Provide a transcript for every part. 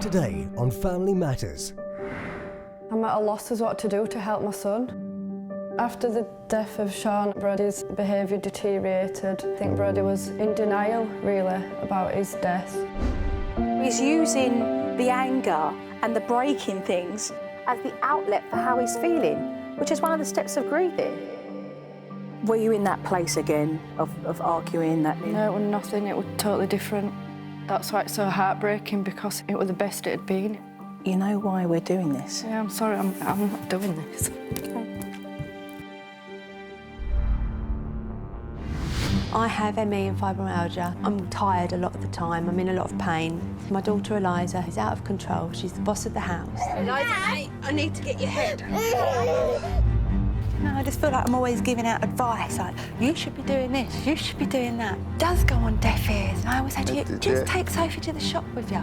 Today on Family Matters. I'm at a loss as what to do to help my son. After the death of Sean, Brody's behaviour deteriorated. I think Brody was in denial, really, about his death. He's using the anger and the breaking things as the outlet for how he's feeling, which is one of the steps of grieving. Were you in that place again of arguing that? No, it was nothing. It was totally different. That's why it's so heartbreaking, because it was the best it had been. You know why we're doing this? Yeah, I'm sorry, I'm not doing this. Okay. I have ME and fibromyalgia. I'm tired a lot of the time. I'm in a lot of pain. My daughter Eliza is out of control. She's the boss of the house. Eliza, I need to get your head. No, I just feel like I'm always giving out advice, like, you should be doing this, you should be doing that. It does go on deaf ears, and I always say to you, just take Sophie to the shop with you.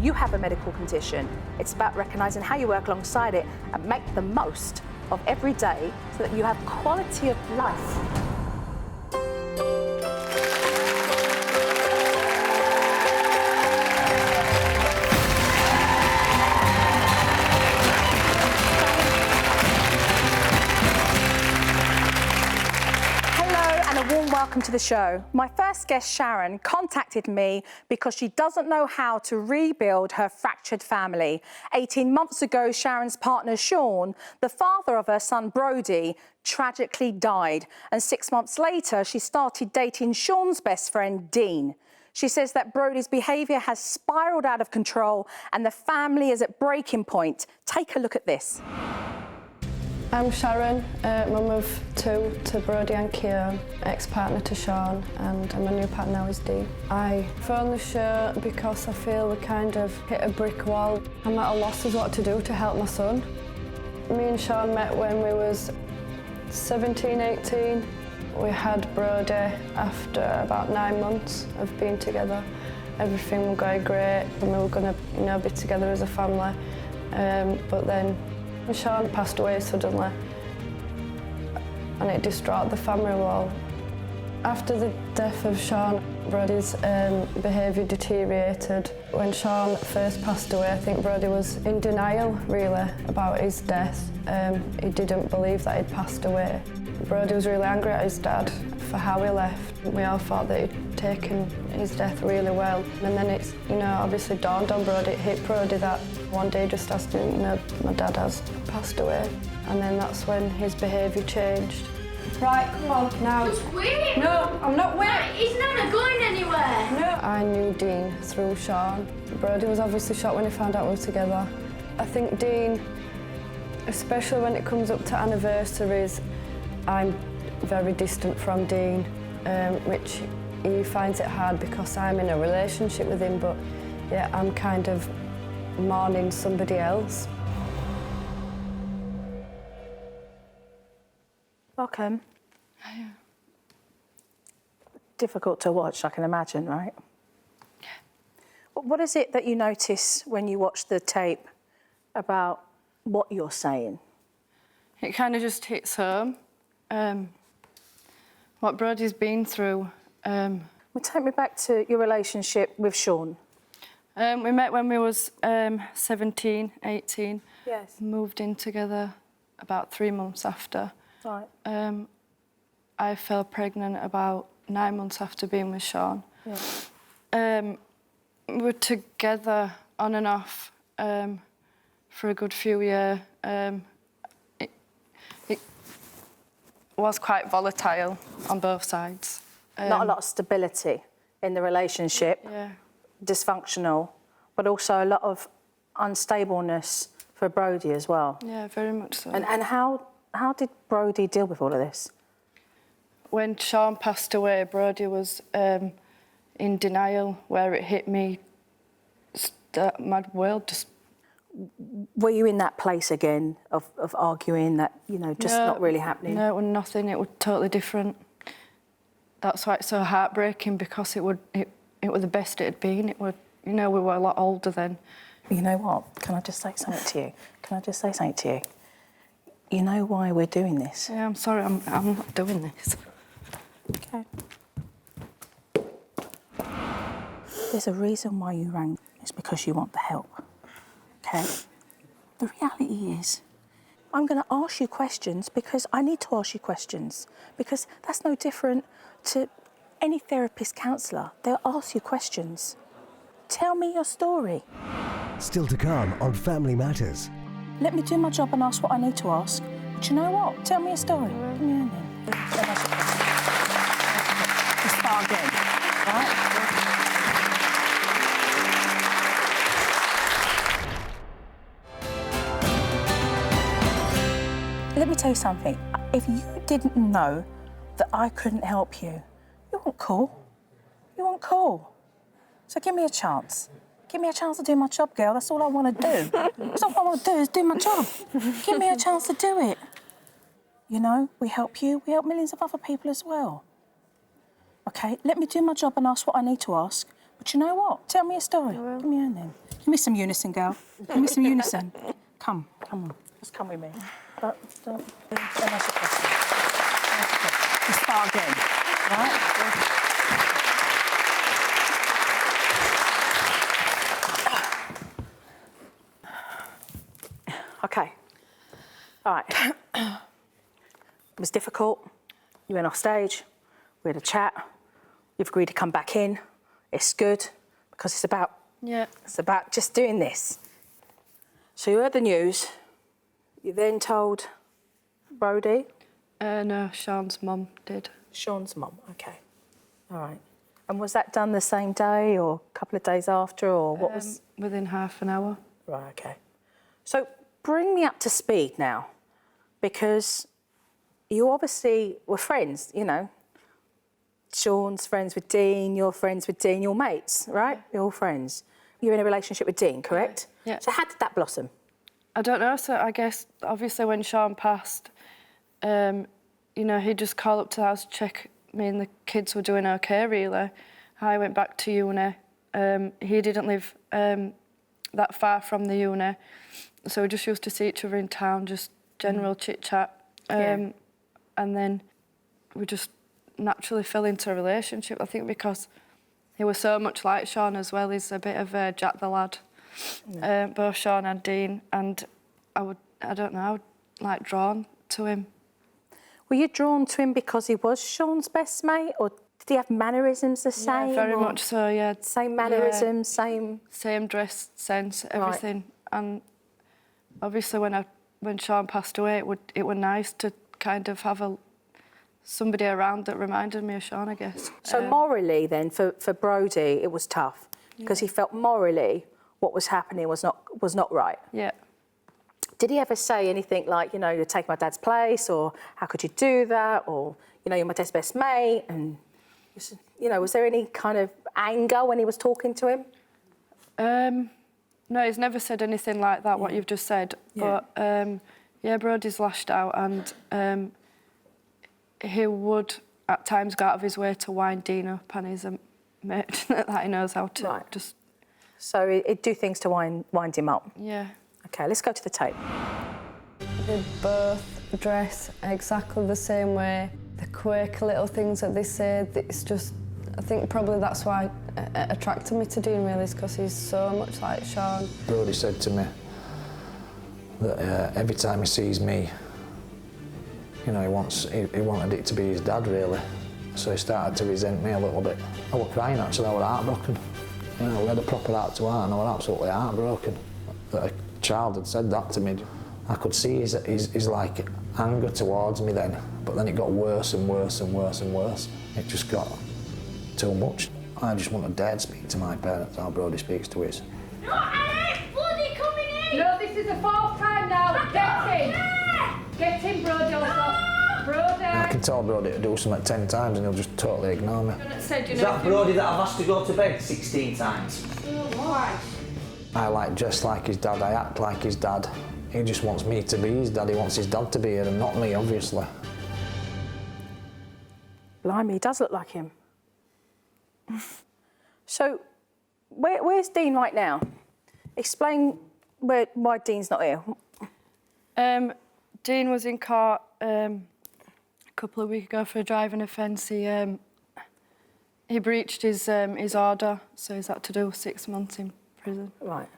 You have a medical condition. It's about recognising how you work alongside it and make the most of every day so that you have quality of life. Welcome to the show. My first guest, Sharon, contacted me because she doesn't know how to rebuild her fractured family. 18 months ago, Sharon's partner, Sean, the father of her son, Brody, tragically died. And 6 months later, she started dating Sean's best friend, Dean. She says that Brody's behaviour has spiralled out of control and the family is at breaking point. Take a look at this. I'm Sharon, mum of two to Brody and Keir, ex-partner to Sean, and my new partner now is Dean. I phoned the show because I feel we kind of hit a brick wall. I'm at a loss as what to do to help my son. Me and Sean met when we was 17, 18. We had Brody after about 9 months of being together. Everything was going great, and we were going to, be together as a family. But then Sean passed away suddenly, and it distraught the family wall. After the death of Sean, Brody's behaviour deteriorated. When Sean first passed away, I think Brody was in denial, really, about his death. He didn't believe that he'd passed away. Brody was really angry at his dad for how he left. We all thought that he'd taken his death really well. And then it's, obviously dawned on Brody, it hit Brody that one day just asked him, my dad has passed away. And then that's when his behaviour changed. Right, come on, now. Just wait. No, I'm not waiting. He's not going anywhere. No. I knew Dean through Sean. Brody was obviously shocked when he found out we were together. I think Dean, especially when it comes up to anniversaries, I'm very distant from Dean, which he finds it hard because I'm in a relationship with him, but yeah, I'm kind of mourning somebody else. Welcome. Yeah. Difficult to watch, I can imagine, right? Yeah. What is it that you notice when you watch the tape about what you're saying? It kind of just hits home. What Brody's been through. Well, take me back to your relationship with Sean. We met when we was 17, 18. Yes. Moved in together about 3 months after. Right. I fell pregnant about 9 months after being with Sean. Yeah. We were together on and off for a good few years. It was quite volatile on both sides. Not a lot of stability in the relationship. Yeah. Dysfunctional, but also a lot of unstableness for Brody as well. Yeah, very much so. And how did Brody deal with all of this? When Sean passed away, Brody was in denial, where it hit me. My world just... Were you in that place again of arguing that, just not really happening? No, it was nothing. It was totally different. That's why it's so heartbreaking, because it was the best it had been. It was, we were a lot older then. You know what? Can I just say something to you? You know why we're doing this? Yeah, I'm sorry, I'm not doing this. Okay. There's a reason why you rang. It's because you want the help. OK? The reality is, I'm going to ask you questions because I need to ask you questions, because that's no different to any therapist, counsellor. They'll ask you questions. Tell me your story. Still to come on Family Matters. Let me do my job and ask what I need to ask. But you know what? Tell me a story. Give me a hand then. Let's start again, right? Let me tell you something. If you didn't know that I couldn't help you, you weren't cool. You weren't cool. So give me a chance. Give me a chance to do my job, girl. That's all I want to do. That's all I want to do is do my job. Give me a chance to do it. You know, we help you, we help millions of other people as well. OK, let me do my job and ask what I need to ask. But you know what? Tell me a story. Give me a hand then. Give me some unison, girl. Give me some unison. Come on. Just come with me. Don't ask a question. Let's start again, right? OK. All right. It was difficult. You went off stage. We had a chat. You've agreed to come back in. It's good because it's about just doing this. So you heard the news. You then told Brody? No, Sean's mum did. Sean's mum, OK. All right. And was that done the same day or a couple of days after, or what was...? Within half an hour. Right, OK. So bring me up to speed now, because you obviously were friends, you know. Sean's friends with Dean, you're friends with Dean, you're mates, right? You're all friends. You're in a relationship with Dean, correct? Yeah. So how did that blossom? I don't know, so I guess, obviously, when Sean passed, you know, he'd just call up to the house to check me and the kids were doing OK, really. I went back to uni. He didn't live that far from the uni, so we just used to see each other in town, just general chit-chat. And then we just naturally fell into a relationship, I think, because he was so much like Sean as well. He's a bit of a Jack the Lad, both Sean and Dean, and I was like drawn to him. Were you drawn to him because he was Sean's best mate, or did he have mannerisms the same? Yeah, very much so, yeah. Same mannerisms, same... Same dress sense, everything. Right. And obviously when Sean passed away, it was nice to kind of have somebody around that reminded me of Sean, I guess. So morally then, for Brody, it was tough, because he felt morally what was happening was not right. Yeah. Did he ever say anything like, you know, you're taking my dad's place, or how could you do that, or, you know, you're my dad's best mate, and, you know, was there any kind of anger when he was talking to him? No, he's never said anything like that, what you've just said. Yeah. But, yeah, Brody's lashed out, and he would at times go out of his way to wind Dean up, and he's a mate that he knows how to just... So he'd do things to wind him up? Yeah. OK, let's go to the tape. They both dress exactly the same way. The quirky little things that they say, it's just... I think probably that's why it attracted me to Dean, really, is because he's so much like Sean. Brody said to me that every time he sees me, you know, he wanted it to be his dad, really. So he started to resent me a little bit. I was crying, actually. I was heartbroken. You know, we had a proper heart-to-heart, and I was absolutely heartbroken that a child had said that to me. I could see his like anger towards me then, but then it got worse and worse and worse and worse. It just got too much. I just wouldn't dare speak to my parents how Brody speaks to his. No, Alex! Bloody coming in! No, this is the fourth time now. Get him! Get him, Brody. Brody! I can tell Brody to do something 10 times and he'll just totally ignore me. Is that Brody that I've asked to go to bed 16 times? Why? I like dress like his dad, I act like his dad. He just wants me to be his dad, he wants his dad to be here and not me, obviously. Blimey, he does look like him. So, where's Dean right now? Explain why Dean's not here. Dean was in court a couple of weeks ago for a driving offence. He breached his order, so he's had to do 6 months in prison. Right.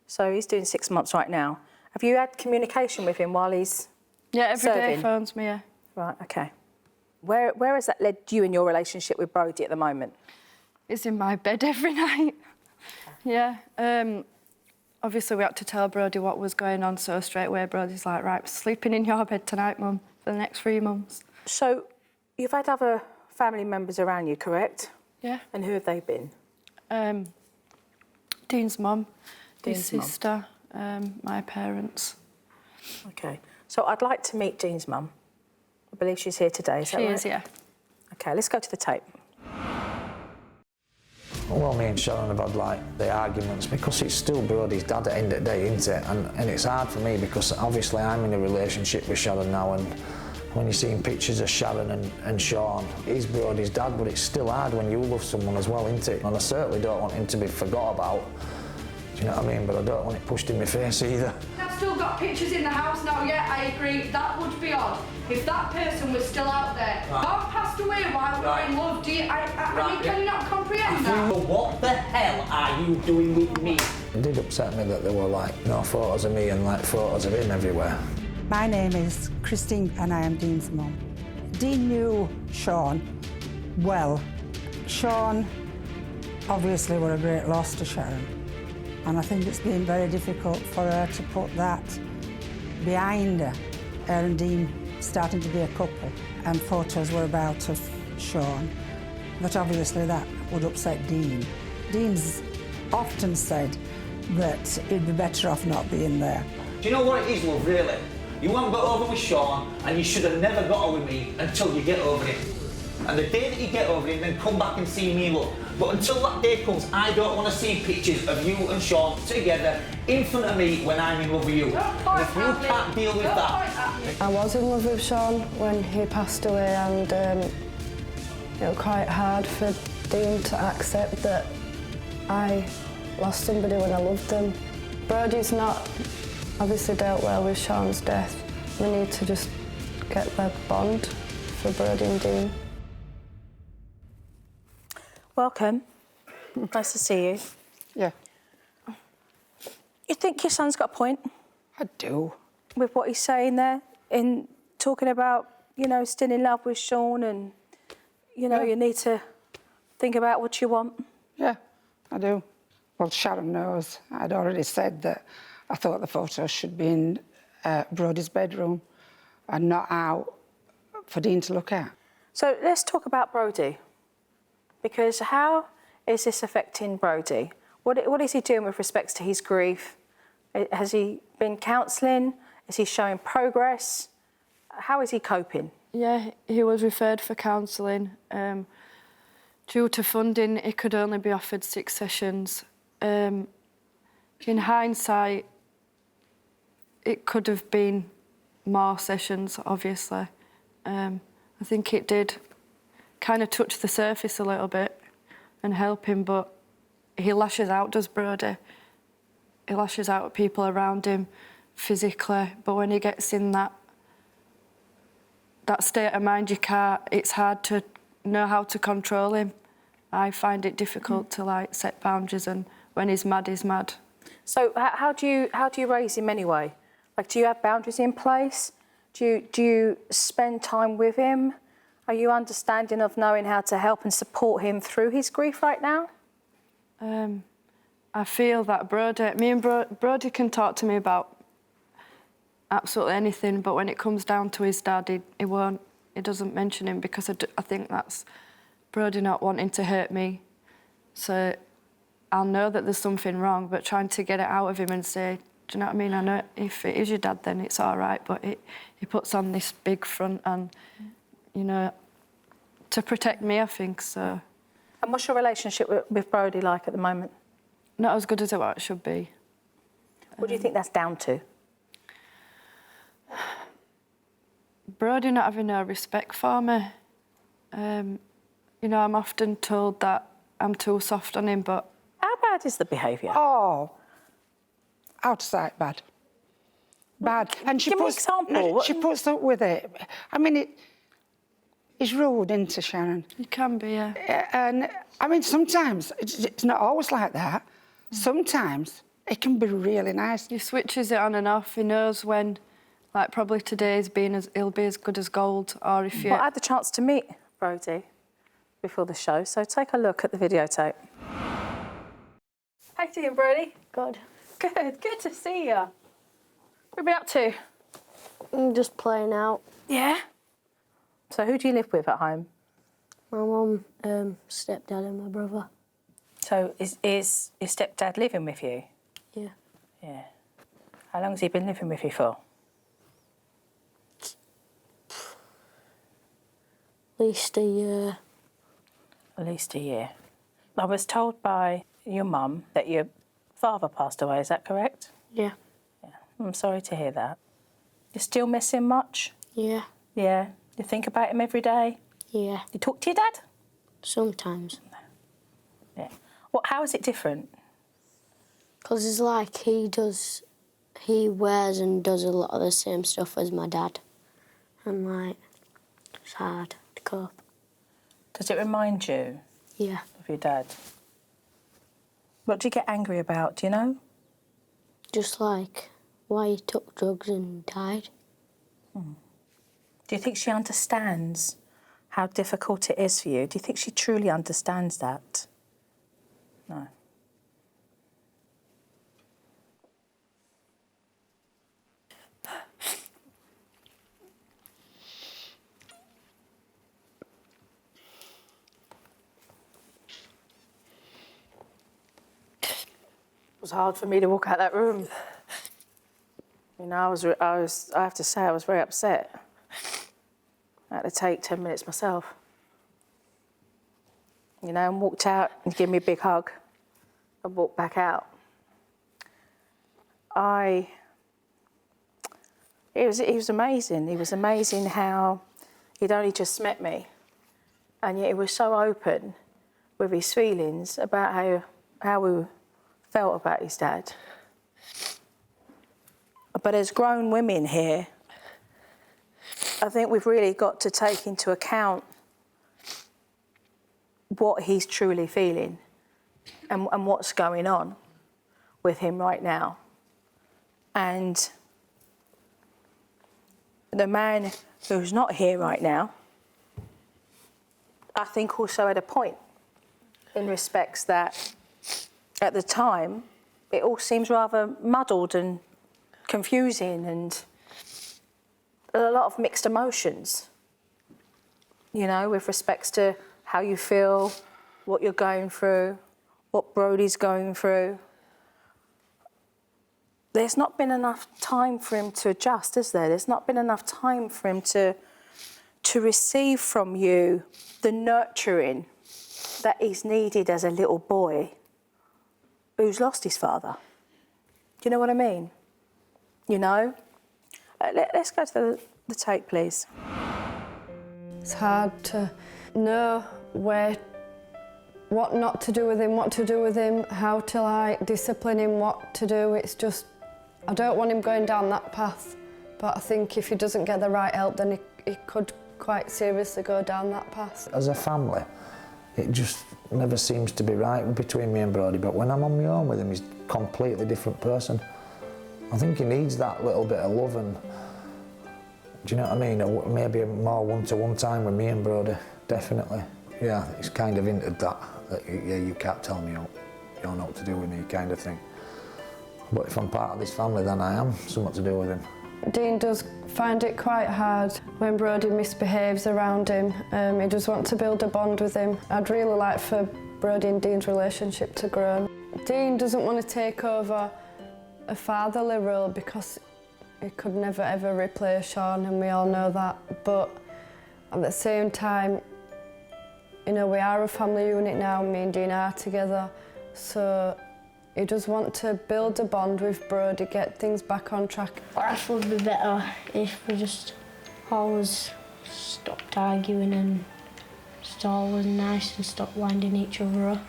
So he's doing 6 months right now. Have you had communication with him while he's Yeah, every day serving? phones me, yeah. Right, OK. Where has that led you in your relationship with Brody at the moment? It's in my bed every night. Yeah. Obviously, we had to tell Brody what was going on, so straight away Brody's like, right, we're sleeping in your bed tonight, Mum, for the next 3 months. So you've had other family members around you, correct? Yeah. And who have they been? Dean's mum, his Dean's mum. sister, my parents. OK. So I'd like to meet Dean's mum. I believe she's here today, is that right? She is, yeah. OK, let's go to the tape. Well, me and Sharon have had like the arguments because it's still Brody's dad at the end of the day, isn't it? And it's hard for me because obviously I'm in a relationship with Sharon now, and when you're seeing pictures of Sharon and Sean, he's Brody's dad, but it's still hard when you love someone as well, isn't it? And I certainly don't want him to be forgot about. Do you know what I mean? But I don't want it pushed in my face either. I've still got pictures in the house now, yeah, I agree. That would be odd if that person was still out there. Right. Mom passed away while we were in love. Do you, I mean, can you not comprehend that? What the hell are you doing with me? It did upset me that there were like no photos of me and like photos of him everywhere. My name is Christine and I am Dean's mum. Dean knew Sean well. Sean obviously were a great loss to Sharon, and I think it's been very difficult for her to put that behind her. Her and Dean starting to be a couple, and photos were about of Sean, but obviously that would upset Dean. Dean's often said that he'd be better off not being there. Do you know what it is, love, really? You haven't got over with Sean, and you should have never got over with me until you get over him. And the day that you get over him, then come back and see me, love. But until that day comes, I don't want to see pictures of you and Sean together in front of me when I'm in love with you. And if you can't deal with that... I was in love with Sean when he passed away, and it was quite hard for Dean to accept that I lost somebody when I loved them. Brody's not obviously dealt well with Sean's death. We need to just get the bond for Brody and Dean. Welcome. Nice to see you. Yeah, You think your son's got a point I do. with what he's saying there in talking about, you know, still in love with Sean and, you know, you need to think about what you want? Yeah, I do. Well, Sharon knows. I'd already said that I thought the photos should be in Brody's bedroom and not out for Dean to look at. So let's talk about Brody, because how is this affecting Brody? What is he doing with respect to his grief? Has he been counselling? Is he showing progress? How is he coping? Yeah, he was referred for counselling. Due to funding, he could only be offered 6 sessions. In hindsight, it could have been more sessions, obviously. I think it did kind of touch the surface a little bit and help him, but he lashes out, does Brody? He lashes out at people around him physically, but when he gets in that state of mind, it's hard to know how to control him. I find it difficult to like set boundaries, and when he's mad, he's mad. So how do you raise him anyway? Like, do you have boundaries in place? Do you spend time with him? Are you understanding of knowing how to help and support him through his grief right now? I feel that Brody can talk to me about absolutely anything, but when it comes down to his dad, he won't. He doesn't mention him because I think that's Brody not wanting to hurt me. So I'll know that there's something wrong, but trying to get it out of him and say, do you know what I mean? I know if it is your dad, then it's all right, but he puts on this big front and, you know, to protect me, I think, so. And what's your relationship with Brody like at the moment? Not as good as it should be. What do you think that's down to? Brody not having no respect for me. You know, I'm often told that I'm too soft on him, but... How bad is the behaviour? Oh, outside bad. Bad. And she Give me an puts, example. She puts up with it. I mean, it's rude, isn't it, Sharon? It can be, yeah. And, I mean, sometimes, it's not always like that. Sometimes It can be really nice. He switches it on and off. He knows when, like probably today's he'll be as good as gold, or if you... Well, I had the chance to meet Brody before the show, so take a look at the videotape. How you doing, Brody? Good. Good to see you. What have you been up to? I'm just playing out. Yeah? So who do you live with at home? My mum, stepdad and my brother. So is your stepdad living with you? Yeah. Yeah. How long has he been living with you for? At least a year. At least a year. I was told by your mum that your father passed away, is that correct? Yeah. Yeah. I'm sorry to hear that. You still miss him much? Yeah. Yeah. You think about him every day? Yeah. You talk to your dad? Sometimes. Yeah. How is it different? Because it's like he wears and does a lot of the same stuff as my dad. And like, it's hard to cope. Does it remind you Yeah. of your dad? What do you get angry about, do you know? Just like why he took drugs and died. Do you think she understands how difficult it is for you? Do you think she truly understands that? No. It was hard for me to walk out that room. You know, I have to say, I was very upset. I had to take 10 minutes myself. You know, and walked out and gave me a big hug and walked back out. It was amazing. It was amazing how he'd only just met me, and yet he was so open with his feelings about how we felt about his dad. But as grown women here, I think we've really got to take into account what he's truly feeling and what's going on with him right now. And the man who's not here right now, I think also had a point in respects that at the time, it all seems rather muddled and confusing and a lot of mixed emotions, you know, with respects to how you feel, what you're going through, what Brody's going through. There's not been enough time for him to adjust, is there? There's not been enough time for him to receive from you the nurturing that he's needed as a little boy who's lost his father. Do you know what I mean? You know? Let's go to the tape, please. It's hard to know what not to do with him, what to do with him, how to like discipline him, what to do. It's just, I don't want him going down that path, but I think if he doesn't get the right help, then he could quite seriously go down that path. As a family, it just never seems to be right between me and Brody, but when I'm on my own with him, he's a completely different person. I think he needs that little bit of love and, do you know what I mean? Maybe more one-to-one time with me and Brody, definitely. Yeah, he's kind of hinted that yeah, you can't tell me you're not to do with me kind of thing. But if I'm part of this family, then I am something to do with him. Dean does find it quite hard when Brody misbehaves around him. He does want to build a bond with him. I'd really like for Brody and Dean's relationship to grow. Dean doesn't want to take over a fatherly role because he could never ever replace Sean, and we all know that. But at the same time, you know, we are a family unit now, me and Dean are together, so he does want to build a bond with Brody, get things back on track. Life would be better if we just always stopped arguing and just always nice and stopped winding each other up.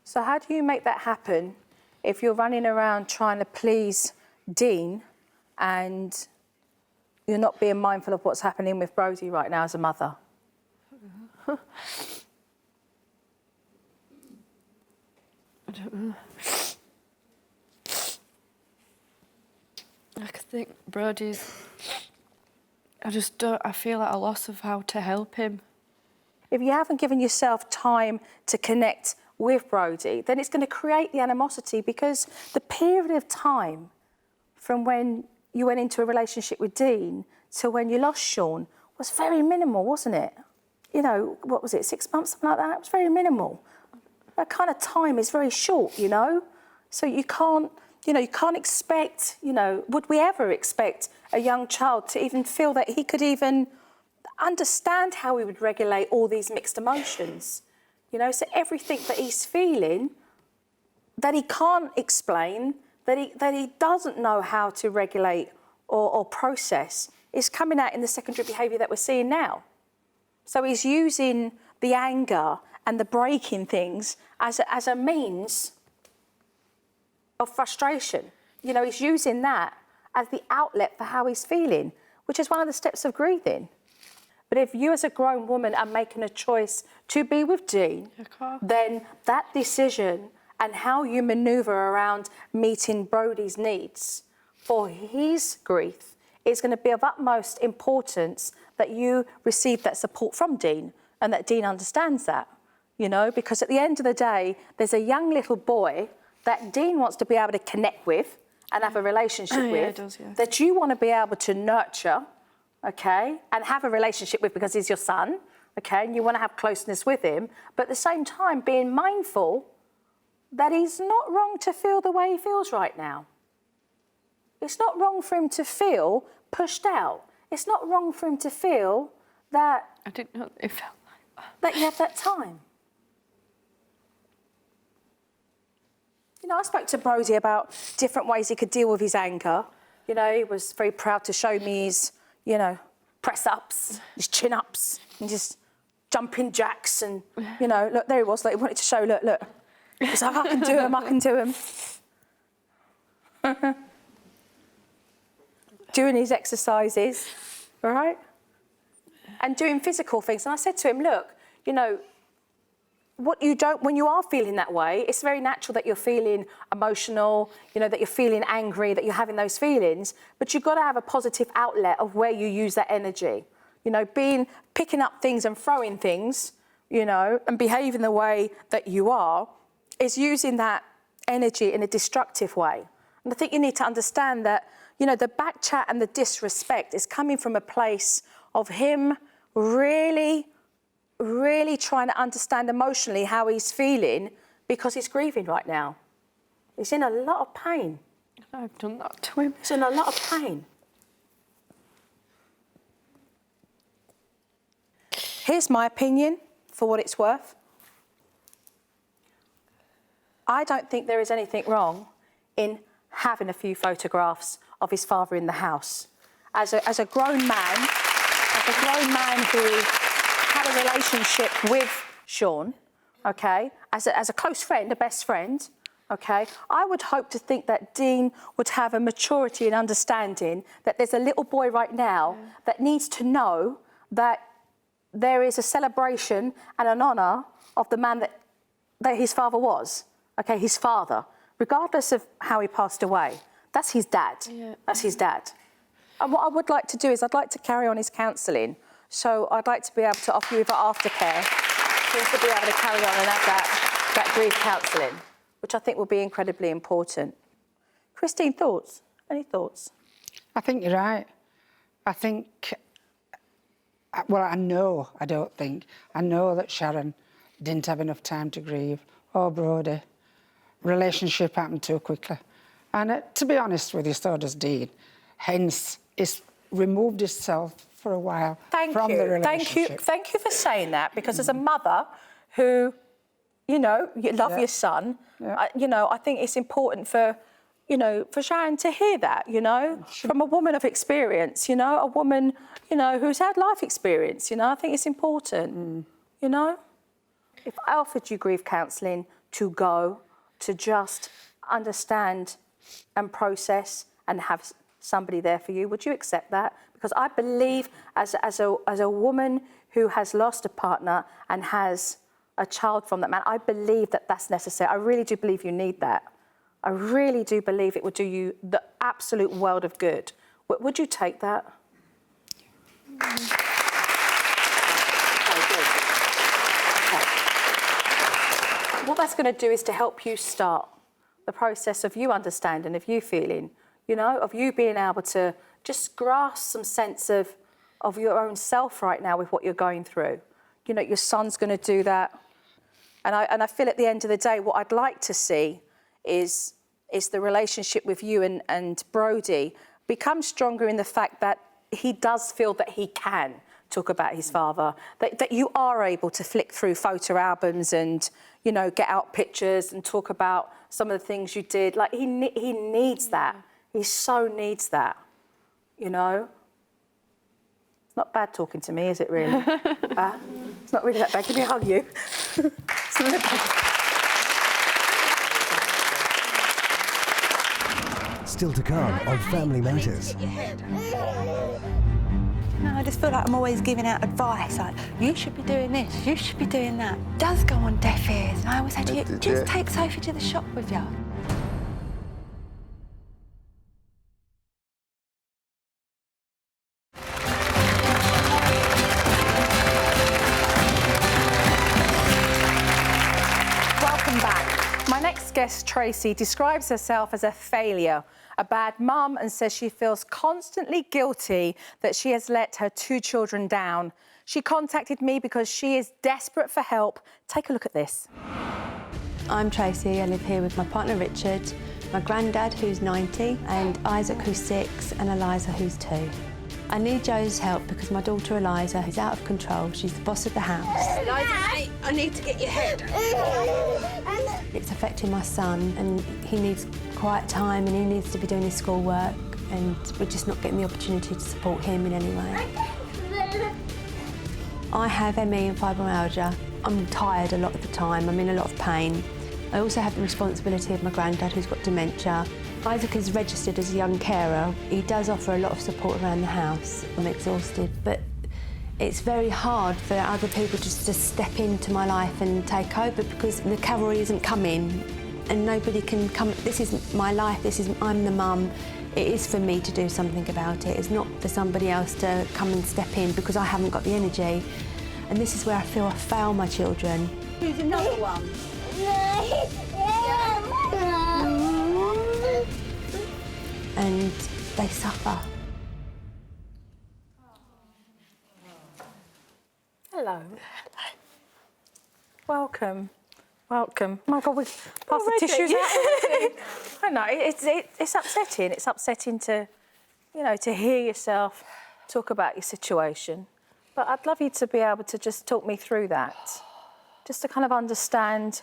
So how do you make that happen if you're running around trying to please Dean and you're not being mindful of what's happening with Brody right now as a mother? don't know. I think Brody's... I feel at a loss of how to help him. If you haven't given yourself time to connect with Brody, then it's going to create the animosity, because the period of time from when you went into a relationship with Dean to when you lost Sean was very minimal, wasn't it? You know, what was it, 6 months, something like that? It was very minimal. That kind of time is very short, you know? So you can't expect, would we ever expect a young child to even feel that he could even understand how he would regulate all these mixed emotions? So everything that he's feeling that he can't explain, that he doesn't know how to regulate or process, is coming out in the secondary behaviour that we're seeing now. So he's using the anger and the breaking things as a means of frustration. He's using that as the outlet for how he's feeling, which is one of the steps of grieving. But if you as a grown woman are making a choice to be with Dean, then that decision and how you manoeuvre around meeting Brody's needs for his grief is going to be of utmost importance, that you receive that support from Dean and that Dean understands that, because at the end of the day, there's a young little boy that Dean wants to be able to connect with and have a relationship with, that you want to be able to nurture, okay, and have a relationship with because he's your son, okay, and you want to have closeness with him, but at the same time being mindful that he's not wrong to feel the way he feels right now. It's not wrong for him to feel pushed out. It's not wrong for him to feel that... I didn't know it felt like that. That you have that time. I spoke to Brody about different ways he could deal with his anger. He was very proud to show me his, press-ups, his chin-ups, and just jumping jacks, and, look, there he was, like, he wanted to show, look. He's like, I can do him. Doing his exercises, all right? And doing physical things. And I said to him, look, when you are feeling that way, it's very natural that you're feeling emotional, that you're feeling angry, that you're having those feelings, but you've got to have a positive outlet of where you use that energy. Picking up things and throwing things, and behaving the way that you are, is using that energy in a destructive way. And I think you need to understand that, the back chat and the disrespect is coming from a place of him really trying to understand emotionally how he's feeling, because he's grieving right now. He's in a lot of pain. I've done that to him. He's in a lot of pain. Here's my opinion, for what it's worth. I don't think there is anything wrong in having a few photographs of his father in the house. As a grown man who had a relationship with Sean, okay, as a close friend, a best friend, okay, I would hope to think that Dean would have a maturity and understanding that there's a little boy right now that needs to know that there is a celebration and an honour of the man that his father was, okay, his father, regardless of how he passed away. That's his dad. Yeah. That's his dad. And what I would like to do is I'd like to carry on his counselling. So I'd like to be able to offer you the aftercare for him to be able to carry on and have that grief counselling, which I think will be incredibly important. Christine, thoughts? Any thoughts? I think you're right. I think, well, I know that Sharon didn't have enough time to grieve, or Brody. Relationship happened too quickly. And to be honest with you, so does Dean. Hence, it's removed itself for a while from the relationship. Thank you for saying that, because as a mother who, you love your son, I think it's important for Sharon to hear that, from a woman of experience, a woman, who's had life experience, I think it's important, If I offered you grief counselling to go, to just understand and process and have somebody there for you, would you accept that? Because I believe as a woman who has lost a partner and has a child from that man. I believe that that's necessary. I really do believe you need that. I really do believe it would do you the absolute world of good. Would you take that? What that's going to do is to help you start the process of you understanding, of you feeling, you know, of you being able to just grasp some sense of your own self right now with what you're going through. You know, your son's going to do that. And I feel at the end of the day, what I'd like to see is the relationship with you and Brody become stronger in the fact that he does feel that he can talk about his father, that you are able to flick through photo albums and, you know, get out pictures and talk about some of the things you did. Like, he needs that. He so needs that, you know? It's not bad talking to me, is it, really? It's not really that bad. Give me a hug, you. It's not that bad. Still to come on Family Matters. No, I just feel like I'm always giving out advice, like, you should be doing this, you should be doing that. It does go on deaf ears, and I always say to you, just take Sophie to the shop with you. Welcome back. My next guest, Tracy, describes herself as a failure, a bad mum, and says she feels constantly guilty that she has let her 2 children down. She contacted me because she is desperate for help. Take a look at this. I'm Tracy. I live here with my partner Richard, my granddad who's 90, and Isaac who's 6, and Eliza who's 2. I need Joe's help because my daughter Eliza is out of control. She's the boss of the house. Eliza, I need to get your head. It's affecting my son, and he needs quiet time and he needs to be doing his schoolwork, and we're just not getting the opportunity to support him in any way. I have ME and fibromyalgia. I'm tired a lot of the time. I'm in a lot of pain. I also have the responsibility of my granddad who's got dementia. Isaac is registered as a young carer. He does offer a lot of support around the house. I'm exhausted, but it's very hard for other people just to step into my life and take over because the cavalry isn't coming and nobody can come. This isn't my life, I'm the mum. It is for me to do something about it. It's not for somebody else to come and step in because I haven't got the energy. And this is where I feel I fail my children. Who's another one? And they suffer. Hello. Welcome. Welcome. Oh my God, we've passed the tissues out. I know, it's upsetting. It's upsetting to, you know, to hear yourself talk about your situation. But I'd love you to be able to just talk me through that. Just to kind of understand,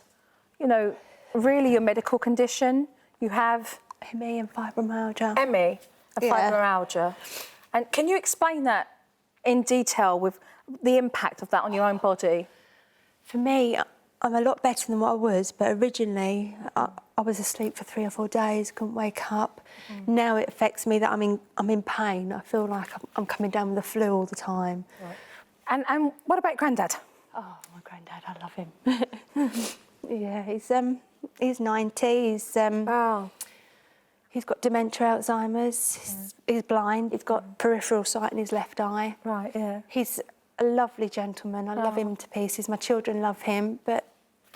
you know, really your medical condition. You have ME and fibromyalgia. ME and fibromyalgia. And can you explain that in detail with the impact of that on your own body? For me, I'm a lot better than what I was, but originally I was asleep for 3 or 4 days, couldn't wake up. Now it affects me that I'm in pain. I feel like I'm coming down with the flu all the time. Right. And what about Grandad? Oh, my granddad, I love him. Yeah, he's 90. He's got dementia, Alzheimer's. He's blind. He's got peripheral sight in his left eye. Right, yeah. He's a lovely gentleman. I love him to pieces. My children love him, but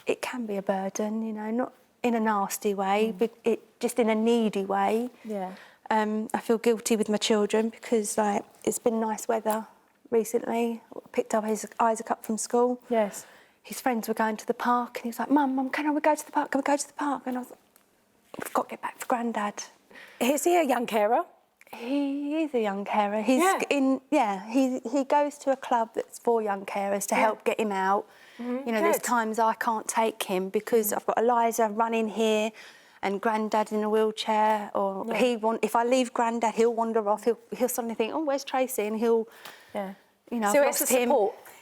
it can be a burden, you know, not in a nasty way, but just in a needy way. Yeah. I feel guilty with my children because, like, it's been nice weather recently. I picked up Isaac up from school. Yes. His friends were going to the park, and he was like, Mum, can we go to the park? Can we go to the park? And I was like, we've got to get back for Grandad. Is he a young carer? He is a young carer. He goes to a club that's for young carers to help get him out. You know, there's times I can't take him because I've got Eliza running here and Grandad in a wheelchair, or if I leave Grandad, he'll wander off. He'll suddenly think, oh, where's Tracy? And he'll, you know, so I've lost him.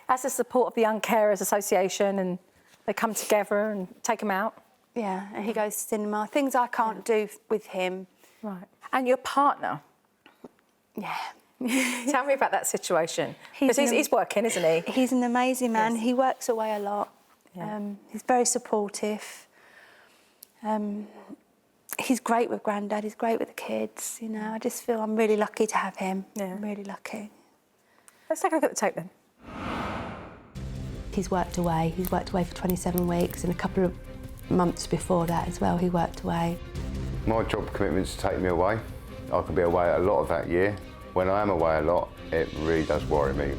That's the support of the Young Carers Association, and they come together and take him out. Yeah, and he goes to cinema. Things I can't do with him. Right. And your partner? Yeah. Tell me about that situation. Because he's working, isn't he? He's an amazing man. Yes. He works away a lot. Yeah. He's very supportive. He's great with Grandad, he's great with the kids, you know. I just feel I'm really lucky to have him. Yeah. I'm really lucky. Let's take a look at the tape then. He's worked away for 27 weeks, and a couple of months before that as well, he worked away. My job commitment's to take me away. I could be away a lot of that year. When I am away a lot, it really does worry me,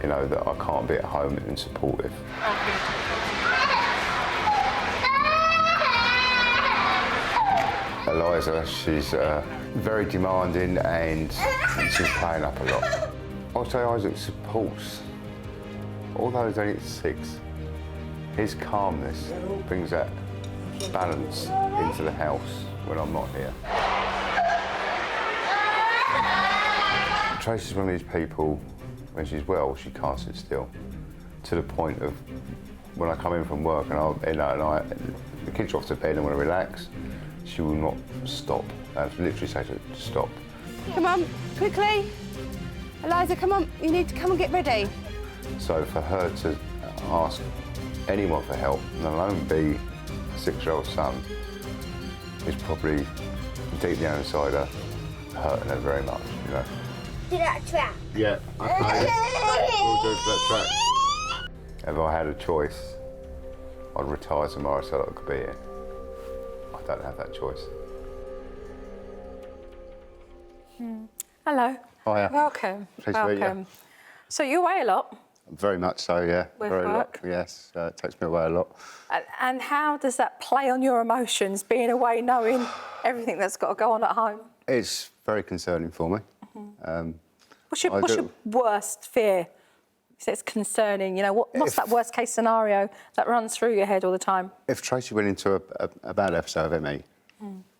you know, that I can't be at home and supportive. Eliza, she's very demanding and she's playing up a lot. I'll say Isaac supports, although he's only 6, his calmness brings that balance into the house when I'm not here. Tracy's one of these people, when she's well, she can't sit still, to the point of when I come in from work and the kids are off to bed and want to relax, she will not stop. I have to literally say to her, stop. Come on, quickly. Eliza, come on, you need to come and get ready. So for her to ask anyone for help, and alone be a 6-year-old son, is probably deep down inside her, hurting her very much, you know. Do that trap. Yeah, okay. We'll do that track. If I had a choice, I'd retire tomorrow so that I could be here. I don't have that choice. Hello. Hiya. Welcome. Pleased to meet you. Welcome. So you're away a lot. Very much so, yeah. With very work? lot. Yes, it takes me away a lot. And how does that play on your emotions, being away, knowing everything that's got to go on at home? It's very concerning for me. What's your worst fear? You say it's concerning. You know, what's that worst case scenario that runs through your head all the time? If Tracy went into a bad episode of ME,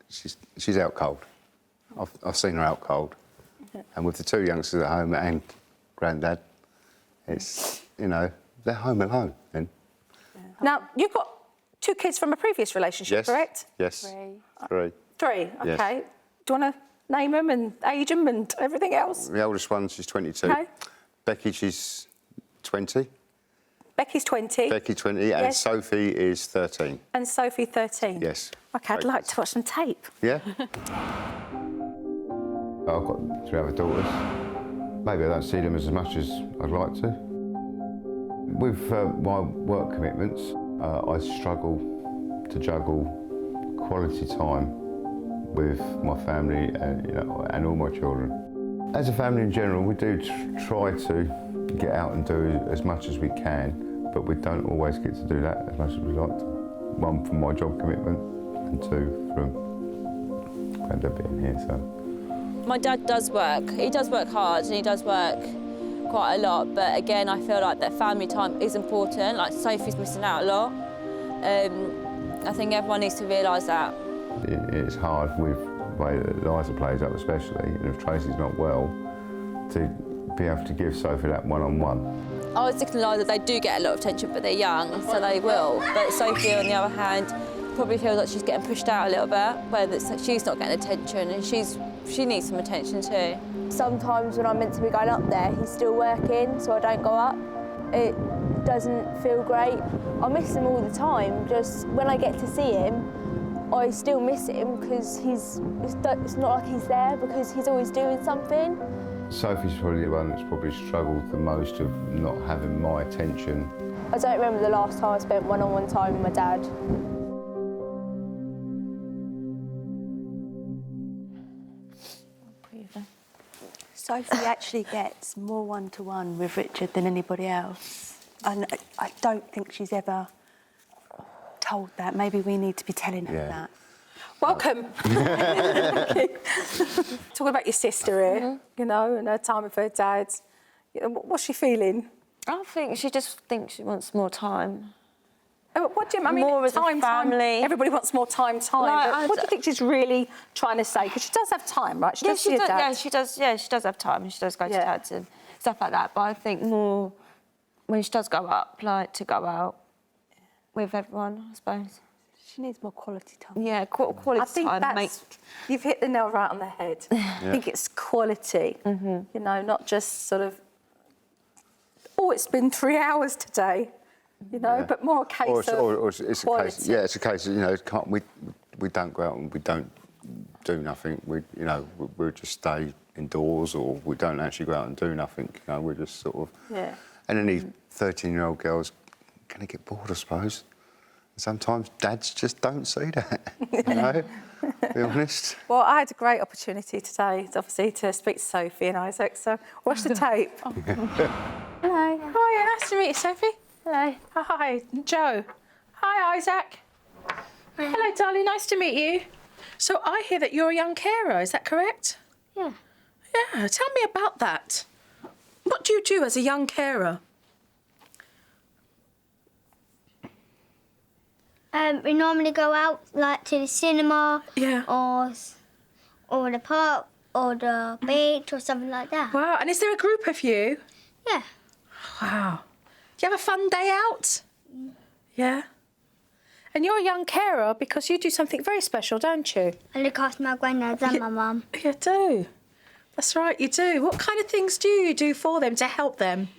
she's out cold. I've seen her out cold. And with the 2 youngsters at home and Grandad, it's, you know, they're home alone then. Now, you've got 2 kids from a previous relationship, Yes. correct? Yes. 3. 3, Yes. OK. Do you want to name them and age them and everything else? The oldest one, she's 22. Okay. Becky, she's 20. Becky's 20. Becky, 20, and Yes. Sophie is 13. And Sophie, 13. Yes. OK, I'd like to watch some tape. Yeah? I've got 3 other daughters. Maybe I don't see them as much as I'd like to. With my work commitments, I struggle to juggle quality time with my family and, you know, and all my children. As a family in general, we do try to get out and do as much as we can, but we don't always get to do that as much as we'd like to. 1, from my job commitment, and 2, from Grandad being here, so. My dad does work. He does work hard and he does work quite a lot, but again, I feel like that family time is important. Like, Sophie's missing out a lot. I think everyone needs to realise that. It's hard with the way that Eliza plays up especially, and if Tracy's not well, to be able to give Sophie that one-on-one. I was thinking that they do get a lot of attention, but they're young, so they will. But Sophie, on the other hand, probably feels like she's getting pushed out a little bit, where she's not getting attention, and she needs some attention too. Sometimes when I'm meant to be going up there, he's still working, so I don't go up. It doesn't feel great. I miss him all the time. Just when I get to see him, I still miss him because it's not like he's there, because he's always doing something. Sophie's probably the one that's probably struggled the most of not having my attention. I don't remember the last time I spent one-on-one time with my dad. Sophie actually gets more one-to-one with Richard than anybody else. And I don't think she's ever told that. Maybe we need to be telling her that. Welcome. Talking about your sister here, you know, and her time with her dad. You know, what's she feeling? I think she just thinks she wants more time. What do you mean? More as a family. Time. Everybody wants more time. Like, what do you think she's really trying to say? Because she does have time, right? She does see her dad. Yeah, she does. Yeah, she does have time, and she does go to dad's and stuff like that. But I think more when she does go up, like to go out with everyone, I suppose. She needs more quality time. Yeah, quality I think time. You've hit the nail right on the head. I think it's quality. You know, not just sort of. Oh, it's been 3 hours today. you know, but more a case or it's a quality. case. Yeah, it's a case of, you know, we don't go out and we don't do nothing. We'll just stay indoors, or we don't actually go out and do nothing. You know, we're just sort of. Yeah. And any 13-year-old girl's gonna get bored, I suppose. Sometimes dads just don't see that. You know, to be honest. Well, I had a great opportunity today, obviously, to speak to Sophie and Isaac. So watch the tape. Hello. Hi, nice to meet you, Sophie. Hello. Hi, Joe. Hi, Isaac. Hello, darling. Nice to meet you. So I hear that you're a young carer. Is that correct? Yeah. Yeah. Tell me about that. What do you do as a young carer? We normally go out, like, to the cinema. Yeah. Or the park, or the beach, or something like that. Wow. And is there a group of you? Yeah. Wow. Do you have a fun day out? Yeah. And you're a young carer because you do something very special, don't you? I look after my granddad and my mum. You do. That's right, you do. What kind of things do you do for them to help them?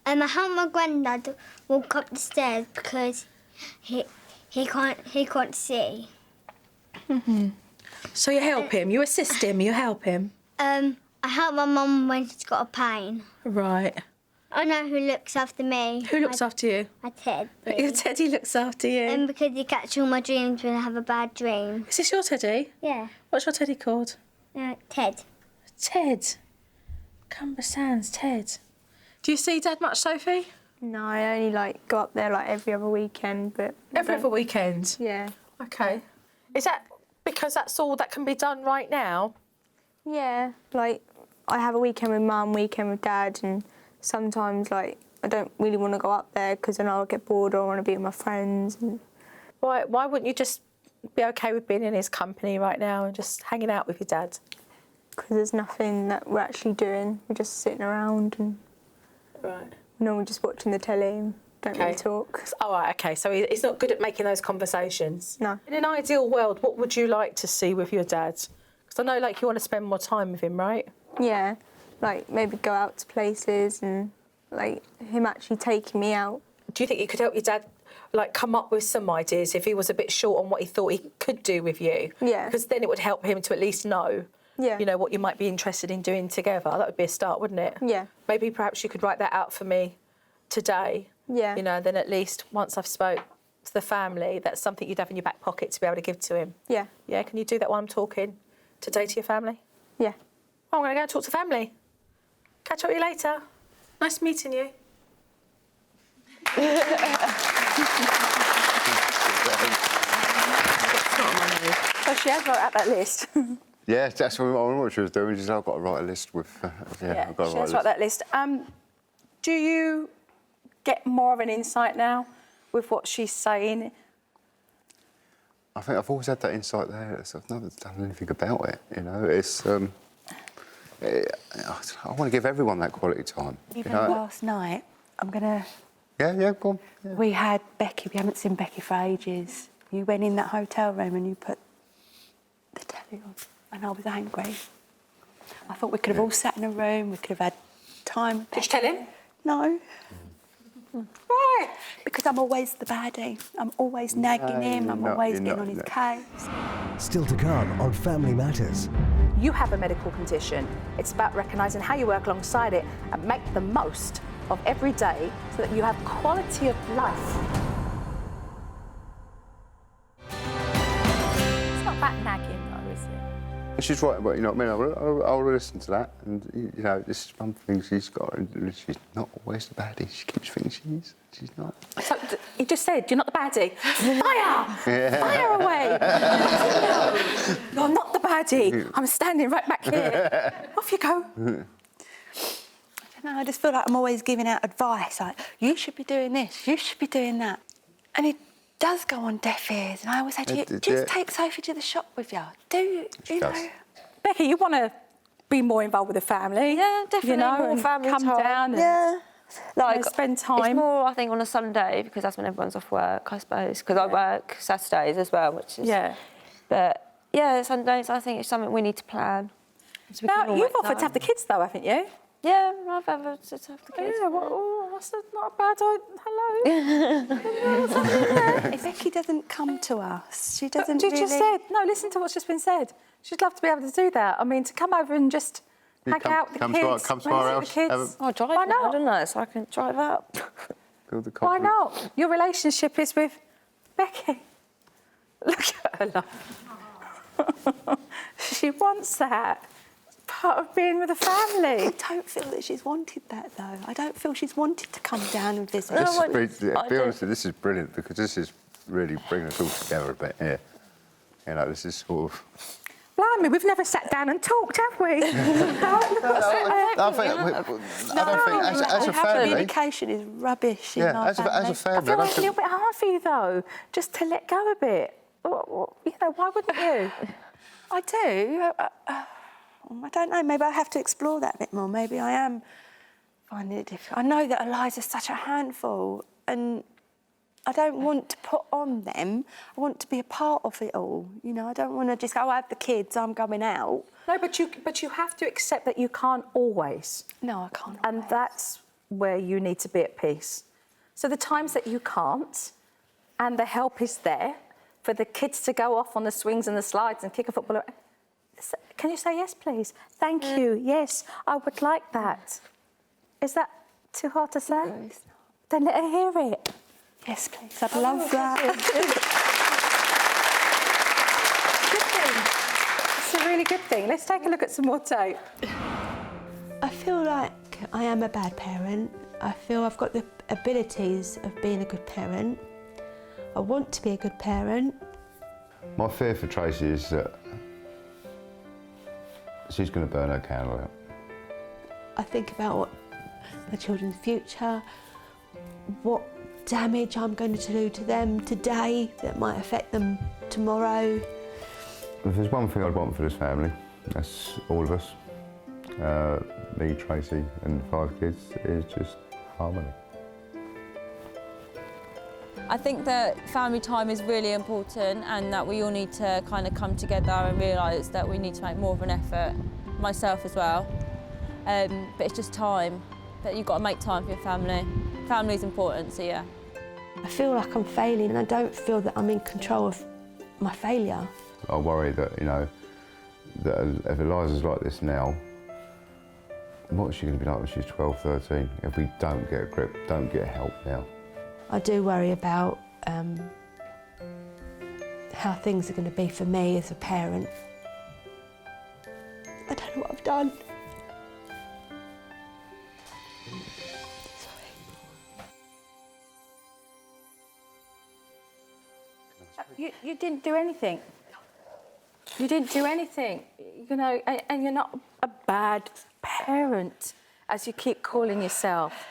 I help my granddad walk up the stairs because he can't see. So you help him, you assist him, you help him? I help my mum when she's got a pain. Right. I know who looks after me. Who looks after you? My Ted. Your Teddy looks after you. And because he catches all my dreams when I have a bad dream. Is this your Teddy? Yeah. What's your Teddy called? Ted. Ted. Cumber Sands, Ted. Do you see Dad much, Sophie? No, I only like go up there like every other weekend, but Every other weekend? Yeah. Okay. Is that because that's all that can be done right now? Yeah, like I have a weekend with Mum, weekend with Dad, and sometimes like I don't really want to go up there because then I'll get bored or I want to be with my friends. And... Why wouldn't you just be okay with being in his company right now and just hanging out with your dad? Because there's nothing that we're actually doing. We're just sitting around and right. We're just watching the telly and don't really talk. Oh, right, okay. So he's not good at making those conversations? No. In an ideal world, what would you like to see with your dad? Because I know, like, you want to spend more time with him, right? Yeah, like maybe go out to places and, like, him actually taking me out. Do you think you could help your dad, like, come up with some ideas if he was a bit short on what he thought he could do with you? Yeah. Because then it would help him to at least know, you know, what you might be interested in doing together. That would be a start, wouldn't it? Yeah. Maybe perhaps you could write that out for me today. Yeah. You know, then at least once I've spoke to the family, that's something you'd have in your back pocket to be able to give to him. Yeah. Yeah, can you do that while I'm talking today to your family? Yeah. Oh, I'm going to go and talk to family. Catch up with you later. Nice meeting you. So she has wrote out that list. Yeah, that's what she was doing. She said, I've got to write a list with... Yeah, I've got to she write has a wrote list. that list. Do you get more of an insight now with what she's saying? I think I've always had that insight there. So I've never done anything about it, you know. It's... I want to give everyone that quality time. Even you know? last night, I'm going to... Yeah, go on. Yeah. We had Becky, we haven't seen Becky for ages. You went in that hotel room and you put the telly on, and I was angry. I thought we could have all sat in a room, we could have had time. Did you tell him? No. Why? Because I'm always the baddie. I'm always nagging him, I'm always getting on his case. Still to come on Family Matters. You have a medical condition. It's about recognising how you work alongside it and make the most of every day so that you have quality of life. It's not about nagging, though, is it? She's right, but you know what I mean. I'll listen to that, and you know, this is one thing she's got. She's not always the baddie. She keeps thinking she is. She's not. So he just said, "You're not the baddie." Fire! Yeah. Fire away! No, I'm not the baddie. I'm standing right back here. Off you go. I don't know, I just feel like I'm always giving out advice, like, you should be doing this, you should be doing that. And it does go on deaf ears, and I always say to you, just take Sophie to the shop with you. You know. Becky, you want to be more involved with the family. Yeah, definitely. You know, more and family come time. down and like spend time. It's more, I think, on a Sunday because that's when everyone's off work, I suppose. Because I work Saturdays as well, which is But yeah, Sundays. I think it's something we need to plan. So now you've offered to have the kids, though, haven't you? Yeah, I've offered to have the kids. Yeah, that's not a bad idea. Hello. If Becky doesn't come to us, she doesn't You really... just said, no, listen to what's just been said. She'd love to be able to do that. I mean, to come over and just hang out with the kids. Come to our house. I'll drive Why now, not? don't I? So I can drive up. Build the Why confidence. not? Your relationship is with Becky. Look at her laugh. She wants that. Part of being with a family. I don't feel that she's wanted that, though. I don't feel she's wanted to come down and visit. Be honest, this is brilliant because this is really bringing us all together a bit here. You know, this is sort of... Blimey, we've never sat down and talked, have we? I don't think as a family... Communication is rubbish in our family. As a family... I feel like it's a little bit hard for you, though, just to let go a bit. You know, why wouldn't you? I do. I don't know, maybe I have to explore that a bit more. Maybe I am finding it difficult. I know that Eliza's such a handful and I don't want to put on them. I want to be a part of it all. You know, I don't want to just go, I have the kids, I'm going out. No, but you have to accept that you can't always. No, I can't And that's where you need to be at peace. So the times that you can't and the help is there for the kids to go off on the swings and the slides and kick a football. Can you say yes, please? Thank you. Yes, I would like that. Is that too hard to say? No, it's not. Then let her hear it. Yes, please. I'd love that. Good thing. It's a really good thing. Let's take a look at some more tape. I feel like I am a bad parent. I feel I've got the abilities of being a good parent. I want to be a good parent. My fear for Tracy is that she's going to burn her candle out. I think about what my children's future, what damage I'm going to do to them today that might affect them tomorrow. If there's one thing I'd want for this family, that's all of us, me, Tracy and 5 kids, is just harmony. I think that family time is really important and that we all need to kind of come together and realise that we need to make more of an effort, myself as well. But it's just time, that you've got to make time for your family. Family is important, so yeah. I feel like I'm failing and I don't feel that I'm in control of my failure. I worry that, you know, that if Eliza's like this now, what's she going to be like when she's 12, 13, if we don't get a grip, don't get help now? I do worry about how things are going to be for me as a parent. I don't know what I've done. You didn't do anything. You didn't do anything, you know, and you're not a bad parent, as you keep calling yourself.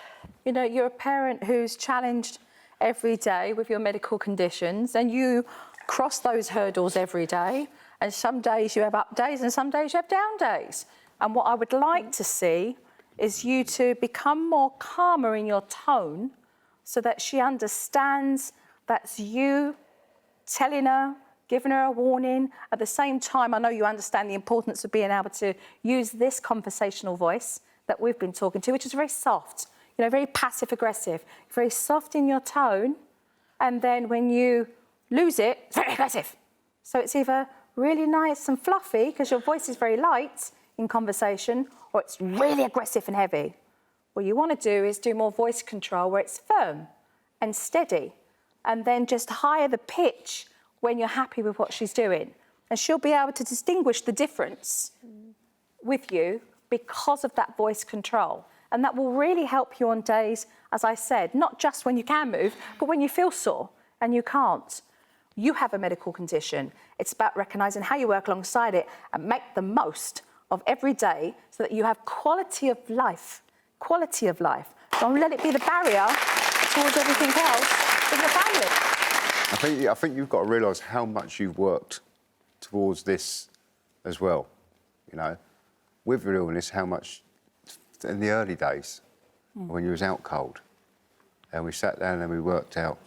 You know, you're a parent who's challenged every day with your medical conditions and you cross those hurdles every day, and some days you have up days and some days you have down days. And what I would like to see is you to become more calmer in your tone so that she understands that's you telling her, giving her a warning. At the same time, I know you understand the importance of being able to use this conversational voice that we've been talking to, which is very soft, you know, very passive-aggressive, very soft in your tone, and then when you lose it, it's very aggressive. So it's either really nice and fluffy, because your voice is very light in conversation, or it's really aggressive and heavy. What you want to do is do more voice control where it's firm and steady, and then just higher the pitch when you're happy with what she's doing. And she'll be able to distinguish the difference with you because of that voice control. And that will really help you on days, as I said, not just when you can move, but when you feel sore and you can't. You have a medical condition. It's about recognising how you work alongside it and make the most of every day so that you have quality of life. Quality of life. Don't let it be the barrier towards everything else in your family. I think you've got to realise how much you've worked towards this as well, you know. With your illness, how much in the early days when you was out cold and we sat down and we worked out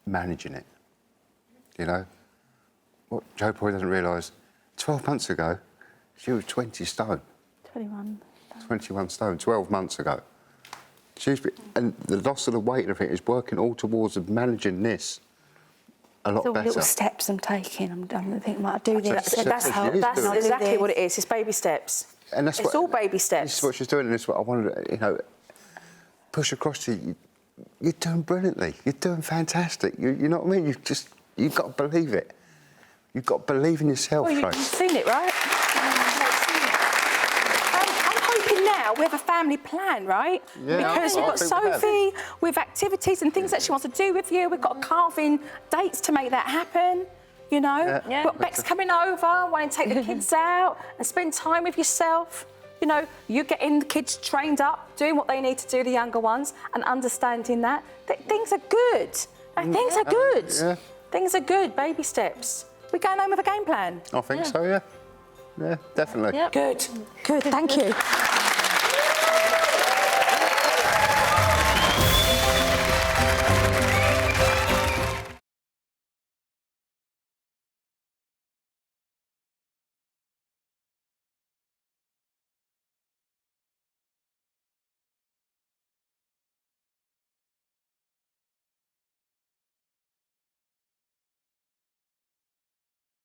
managing it, you know. What Joe probably doesn't realise, 12 months ago, she was 20 stone. 21. 21 stone, 12 months ago. And the loss of the weight and everything is working all towards managing this a lot It's all better. little steps I'm taking. I'm thinking, might do this. That's exactly what it is. It's baby steps. And that's it's all baby steps. This is what she's doing, and this is what I wanted to, you know, push across to you. You're doing brilliantly. You're doing fantastic. You know what I mean? You've got to believe it. You've got to believe in yourself, Well, you've seen it, right? I'm hoping now we have a family plan, right? Yeah, because we've got Sophie with activities and things that she wants to do with you. We've got to carve in dates to make that happen. You know, we've got Bex coming over, wanting to take the kids out and spend time with yourself. You know, you getting the kids trained up, doing what they need to do, the younger ones, and understanding that things are good. Things are good. Yeah. Things are good, baby steps. We're going home with a game plan. I think so, yeah. Yeah, definitely. Good, thank you.